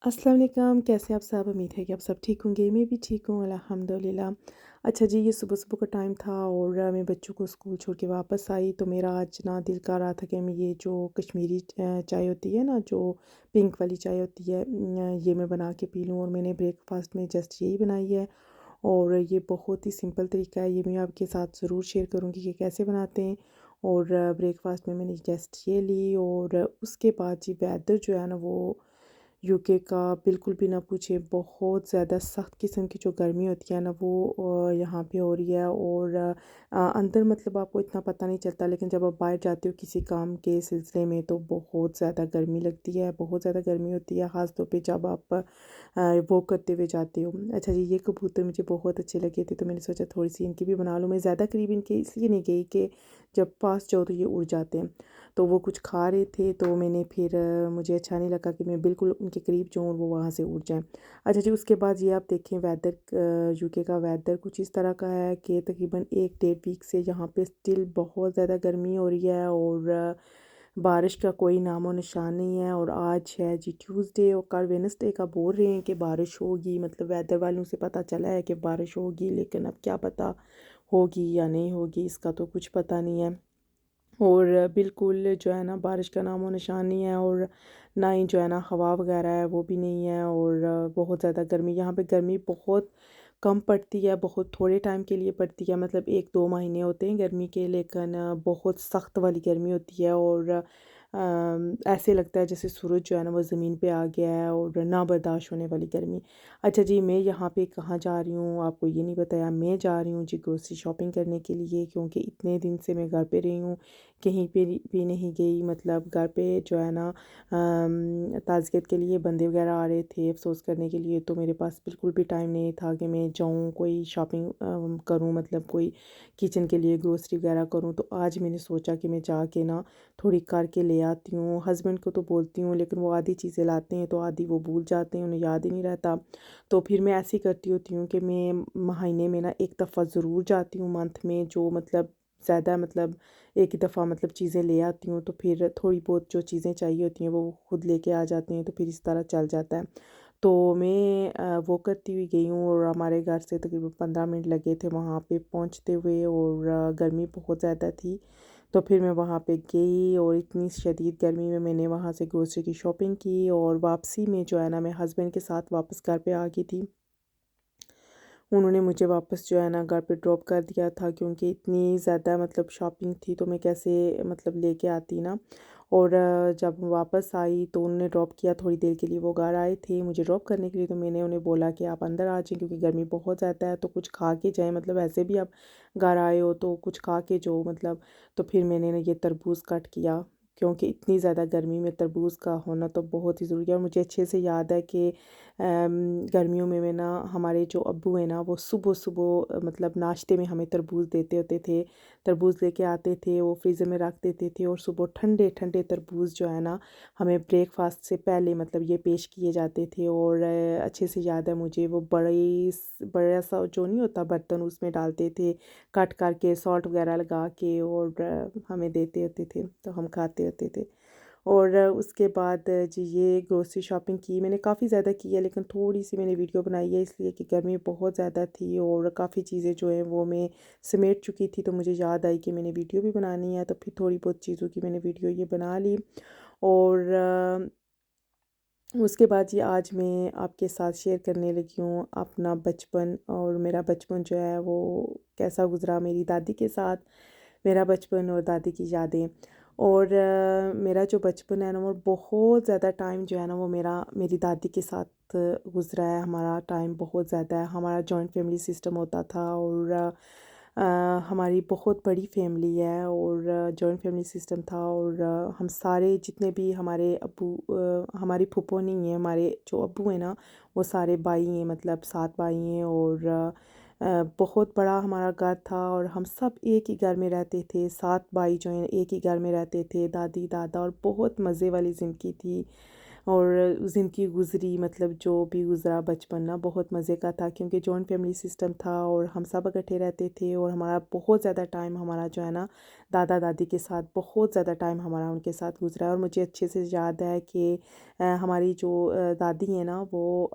अस्सलाम वालेकुम, कैसे आप सब? उम्मीद है कि आप सब ठीक होंगे। मैं भी ठीक हूँ अल्हम्दुलिल्लाह। अच्छा जी, ये सुबह-सुबह का टाइम था और मैं बच्चों को स्कूल छोड़ के वापस आई तो मेरा आज ना दिल कर रहा था कि मैं ये जो कश्मीरी चाय होती है ना, जो पिंक वाली चाय होती है ये मैं बना के पी लूँ। और मैंने ब्रेकफ़ास्ट में जस्ट यही बनाई है और ये बहुत ही सिंपल तरीका है। ये मैं आपके साथ ज़रूर शेयर करूँगी कि कैसे बनाते हैं। और ब्रेकफ़ास्ट में मैंने जस्ट ये ली और उसके बाद जी वेदर जो है ना वो यूके का बिल्कुल भी ना पूछिए, बहुत ज़्यादा सख्त किस्म की जो गर्मी होती है ना वो यहाँ पे हो रही है। और अंदर मतलब आपको इतना पता नहीं चलता, लेकिन जब आप बाहर जाते हो किसी काम के सिलसिले में तो बहुत ज़्यादा गर्मी लगती है, बहुत ज़्यादा गर्मी होती है, ख़ास तौर पे जब आप वॉक करते हुए जाते हो। अच्छा जी, ये कबूतर मुझे बहुत अच्छे लगे थे तो मैंने सोचा थोड़ी सी इनकी भी बना लूँ। मैं ज़्यादा करीब इनके इसलिए नहीं गई कि जब पास जाओ तो ये उड़ जाते हैं। तो वो कुछ खा रहे थे तो मैंने फिर मुझे अच्छा नहीं लगा कि मैं बिल्कुल उनके करीब जाऊँ और वो वहाँ से उड़ जाएँ। अच्छा जी, उसके बाद ये आप देखें वेदर यूके का वेदर कुछ इस तरह का है कि तकरीबन 1 डेढ़ वीक से यहाँ पे स्टिल बहुत ज़्यादा गर्मी हो रही है और बारिश का कोई नामो निशान नहीं है। और आज है जी ट्यूसडे और कल वेडनेसडे का बोल रहे हैं कि बारिश होगी, मतलब वेदर वालों से पता चला है कि बारिश होगी, लेकिन अब क्या पता होगी या नहीं होगी, इसका तो कुछ पता नहीं है। और बिल्कुल जो है ना बारिश का नामो निशान नहीं है और ना ही जो है ना हवा वगैरह है वो भी नहीं है। और बहुत ज़्यादा गर्मी, यहाँ पे गर्मी बहुत कम पड़ती है, बहुत थोड़े टाइम के लिए पड़ती है, मतलब 1-2 महीने होते हैं गर्मी के, लेकिन बहुत सख्त वाली गर्मी होती है। और ऐसे लगता है जैसे सूरज जो है ना वो ज़मीन पे आ गया है और ना बर्दाश्त होने वाली गर्मी। अच्छा जी, मैं यहाँ पे कहाँ जा रही हूँ आपको ये नहीं बताया। मैं जा रही हूँ जी ग्रोसरी शॉपिंग करने के लिए, क्योंकि इतने दिन से मैं घर पे रही हूँ, कहीं पे भी नहीं गई। मतलब घर पे जो है ना ताज़ियत के लिए बंदे वगैरह आ रहे थे अफ़सोस करने के लिए, तो मेरे पास बिल्कुल भी टाइम नहीं था कि मैं जाऊँ कोई शॉपिंग करूँ, मतलब कोई किचन के लिए ग्रोसरी वगैरह करूँ। तो आज मैंने सोचा कि मैं जाके ना थोड़ी करके ले आती हूँ। हस्बैंड को तो बोलती हूँ लेकिन वो आधी चीज़ें लाते हैं तो आधी वो भूल जाते हैं, उन्हें याद ही नहीं रहता। तो फिर मैं ऐसे ही करती होती हूँ कि मैं महीने में ना एक दफ़ा ज़रूर जाती हूँ, मंथ में जो मतलब ज़्यादा मतलब एक ही दफ़ा मतलब चीज़ें ले आती हूँ, तो फिर थोड़ी बहुत जो चीज़ें चाहिए होती हैं वो खुद लेके आ जाते हैं, तो फिर इस तरह चल जाता है। तो मैं वो करती हुई गई हूँ और हमारे घर से तकरीबन 15 मिनट लगे थे वहाँ पे पहुँचते हुए। और गर्मी बहुत ज़्यादा थी, तो फिर मैं वहाँ पे गई और इतनी शदीद गर्मी में मैंने वहाँ से ग्रोसरी की शॉपिंग की और वापसी में जो है ना मैं हस्बैंड के साथ वापस घर पे आ गई थी। उन्होंने मुझे वापस जो है ना घर पे ड्रॉप कर दिया था, क्योंकि इतनी ज़्यादा मतलब शॉपिंग थी तो मैं कैसे मतलब लेके आती ना। और जब वापस आई तो उन्होंने ड्रॉप किया, थोड़ी देर के लिए वो घर आए थे मुझे ड्रॉप करने के लिए, तो मैंने उन्हें बोला कि आप अंदर आ जाएँ क्योंकि गर्मी बहुत ज़्यादा है, तो कुछ खा के जाएँ, मतलब ऐसे भी आप घर आए हो तो कुछ खा के जाओ मतलब। तो फिर मैंने ना ये तरबूज़ कट किया, क्योंकि इतनी ज़्यादा गर्मी में तरबूज़ का होना तो बहुत ही ज़रूरी है। और मुझे अच्छे से याद है कि गर्मियों में मैं ना हमारे जो अब्बू हैं ना वो सुबह-सुबह मतलब नाश्ते में हमें तरबूज़ देते होते थे। तरबूज़ लेके आते थे, वो फ्रीज़र में रख देते थे और सुबह ठंडे-ठंडे तरबूज़ जो है ना हमें ब्रेकफ़ास्ट से पहले मतलब ये पेश किए जाते थे। और अच्छे से याद है मुझे वो बड़ा सा जो नहीं होता बर्तन उसमें डालते थे, कट करके सॉल्ट वग़ैरह लगा के और हमें देते होते थे, तो हम खाते होते थे। और उसके बाद जी ये ग्रोसरी शॉपिंग की मैंने काफ़ी ज़्यादा की है, लेकिन थोड़ी-सी मैंने वीडियो बनाई है इसलिए कि गर्मी बहुत ज़्यादा थी और काफ़ी चीज़ें जो हैं वो मैं समेट चुकी थी, तो मुझे याद आई कि मैंने वीडियो भी बनानी है, तो फिर थोड़ी बहुत चीज़ों की मैंने वीडियो ये बना ली। और उसके बाद ये आज मैं आपके साथ शेयर करने लगी हूँ अपना बचपन, और मेरा बचपन जो है वो कैसा गुज़रा मेरी दादी के साथ, मेरा बचपन और दादी की यादें। और मेरा जो बचपन है ना वो बहुत ज़्यादा टाइम जो है ना वो मेरी दादी के साथ गुज़रा है। हमारा टाइम बहुत ज़्यादा है, हमारा जॉइंट फैमिली सिस्टम होता था और अ, हमारी बहुत बड़ी फैमिली है और जॉइंट फैमिली सिस्टम था। और हम सारे जितने भी हमारे हमारी फूफो नहीं है, हमारे जो अब्बू हैं ना वो सारे भाई हैं, मतलब 7 भाई हैं। और बहुत बड़ा हमारा घर था और हम सब एक ही घर में रहते थे, 7 भाई जो हैं एक ही घर में रहते थे, दादी दादा, और बहुत मज़े वाली ज़िंदगी थी। और ज़िंदगी गुज़री, मतलब जो भी गुज़रा बचपन ना बहुत मज़े का था, क्योंकि जॉइंट फैमिली सिस्टम था और हम सब इकट्ठे रहते थे और हमारा बहुत ज़्यादा टाइम हमारा जो है ना दादा दादी के साथ बहुत ज़्यादा टाइम हमारा उनके साथ गुजरा है। और मुझे अच्छे से याद है कि हमारी जो दादी हैं ना वो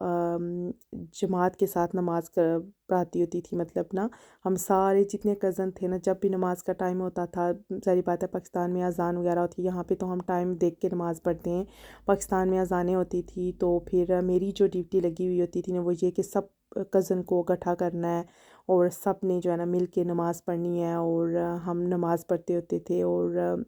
जमात के साथ नमाज़ पढ़ाती होती थी, मतलब ना हम सारे जितने कज़न थे ना, जब भी नमाज का टाइम होता था, सारी बात है पाकिस्तान में अज़ान वगैरह होती है, यहाँ पे तो हम टाइम देख के नमाज़ पढ़ते हैं, पाकिस्तान में अज़ानें होती थी। तो फिर मेरी जो ड्यूटी लगी हुई होती थी ना वो ये कि सब कज़न को इकट्ठा करना है और सब ने जो है ना मिल के नमाज़ पढ़नी है। और हम नमाज़ पढ़ते होते थे। और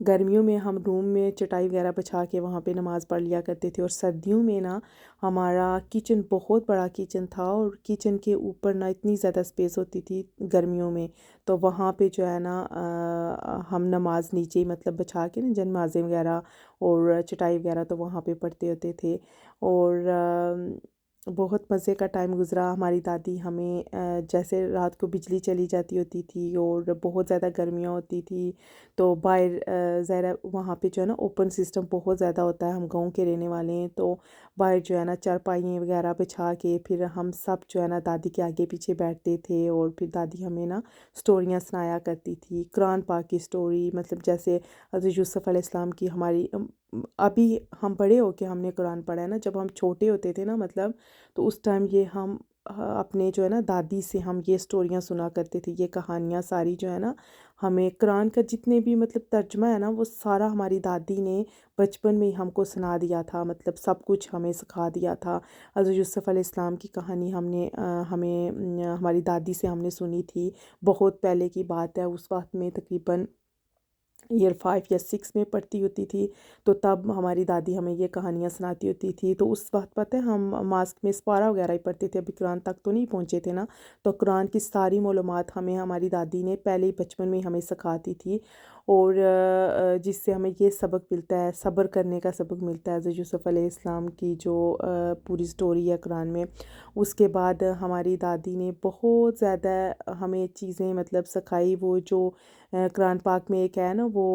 गर्मियों में हम रूम में चटाई वगैरह बिछा के वहाँ पे नमाज़ पढ़ लिया करते थे। और सर्दियों में ना हमारा किचन बहुत बड़ा किचन था और किचन के ऊपर ना इतनी ज़्यादा स्पेस होती थी गर्मियों में, तो वहाँ पे जो है ना हम नमाज नीचे ही मतलब बिछा के ना जनाज़े वगैरह और चटाई वगैरह तो वहाँ पे पढ़ते होते थे। और बहुत मज़े का टाइम गुज़रा। हमारी दादी हमें जैसे रात को बिजली चली जाती होती थी और बहुत ज़्यादा गर्मियाँ होती थी, तो बाहर ज़रा वहाँ पे जो है ना ओपन सिस्टम बहुत ज़्यादा होता है, हम गाँव के रहने वाले हैं, तो बाहर जो है ना चारपाई वगैरह बिछा के फिर हम सब जो है ना दादी के आगे पीछे बैठते थे। और फिर दादी हमें ना स्टोरियाँ सुनाया करती थी, कुरान पाक की स्टोरी, मतलब जैसे हज़रत यूसुफ़ अलैहिस्सलाम की। हमारी अभी हम बड़े हो के हमने कुरान पढ़ा है ना, जब हम छोटे होते थे ना मतलब, तो उस टाइम ये हम अपने जो है ना दादी से हम ये स्टोरियाँ सुना करते थे, ये कहानियाँ सारी जो है ना हमें कुरान का जितने भी मतलब तर्जमा है ना वो सारा हमारी दादी ने बचपन में ही हमको सुना दिया था, मतलब सब कुछ हमें सिखा दिया था। हज़रत यूसुफ़ अलैहिस्सलाम की कहानी हमारी दादी से हमने सुनी थी। बहुत पहले की बात है, उस वक़्त में तकरीबन ईयर 5 या 6 में पढ़ती होती थी, तो तब हमारी दादी हमें ये कहानियाँ सुनाती होती थी। तो उस वक़्त पता है हम मास्क में सिपारा वगैरह ही पढ़ते थे, अभी कुरान तक तो नहीं पहुँचे थे ना। तो कुरान की सारी मालूमात हमें हमारी दादी ने पहले ही बचपन में हमें सिखाती थी। और जिससे हमें ये सबक मिलता है, सब्र करने का सबक मिलता है। हज़रत यूसुफ़ अलैहिस्सलाम की जो पूरी स्टोरी है कुरान में, उसके बाद हमारी दादी ने बहुत ज़्यादा हमें चीज़ें मतलब सिखाई। वो जो कुरान पाक में एक है ना वो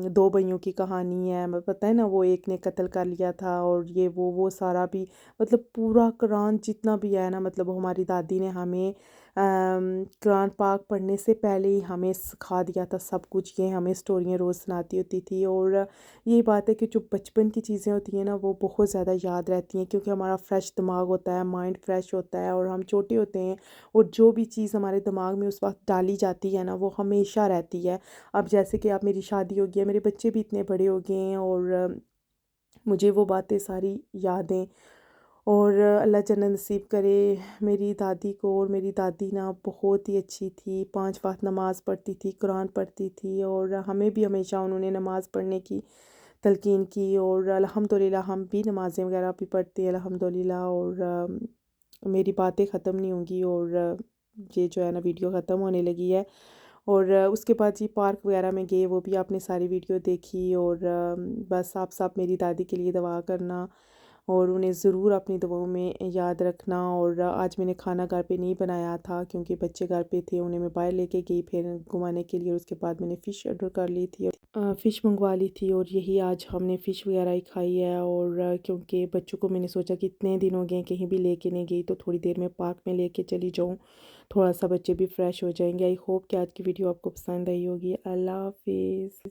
दो भाइयों की कहानी है, पता है ना, वो एक ने कत्ल कर लिया था और ये वो सारा भी मतलब पूरा कुरान जितना भी है ना, मतलब वो हमारी दादी ने हमें कुरान पाक पढ़ने से पहले ही हमें सिखा दिया था सब कुछ। ये हमें स्टोरियाँ रोज़ सुनाती होती थी। और ये बात है कि जो बचपन की चीज़ें होती हैं ना वो बहुत ज़्यादा याद रहती हैं, क्योंकि हमारा फ्रेश दिमाग होता है, माइंड फ्रेश होता है और हम छोटे होते हैं। और जो भी चीज़ हमारे दिमाग में उस वक़्त डाली जाती है ना वो हमेशा रहती है। अब जैसे कि अब मेरी शादी हो गई है, मेरे बच्चे भी इतने बड़े हो गए हैं और मुझे वो बातें सारी याद हैं। और अल्लाह जन्नत नसीब करे मेरी दादी को। और मेरी दादी ना बहुत ही अच्छी थी, 5 वक़्त नमाज़ पढ़ती थी, कुरान पढ़ती थी और हमें भी हमेशा उन्होंने नमाज़ पढ़ने की तलकीन की। और अल्हम्दुलिल्लाह हम भी नमाज़ें वगैरह भी पढ़ते हैं अल्हम्दुलिल्लाह। और मेरी बातें ख़त्म नहीं होंगी और ये जो है ना वीडियो ख़त्म होने लगी है। और उसके बाद जी पार्क वगैरह में गए, वो भी आपने सारी वीडियो देखी। और बस आप सब मेरी दादी के लिए दुआ करना और उन्हें ज़रूर अपनी दुआओं में याद रखना। और आज मैंने खाना घर पे नहीं बनाया था क्योंकि बच्चे घर पे थे, उन्हें मैं बाहर लेके गई फिर घुमाने के लिए। और उसके बाद मैंने फ़िश ऑर्डर कर ली थी, फ़िश मंगवा ली थी और यही आज हमने फ़िश वगैरह ही खाई है। और क्योंकि बच्चों को मैंने सोचा कि इतने दिन हो गए कहीं भी लेके नहीं गई, तो थोड़ी देर में पार्क में लेके चली जाऊँ, थोड़ा सा बच्चे भी फ्रेश हो जाएंगे। आई होप कि आज की वीडियो आपको पसंद आई होगी। अल्लाह हाफिज़।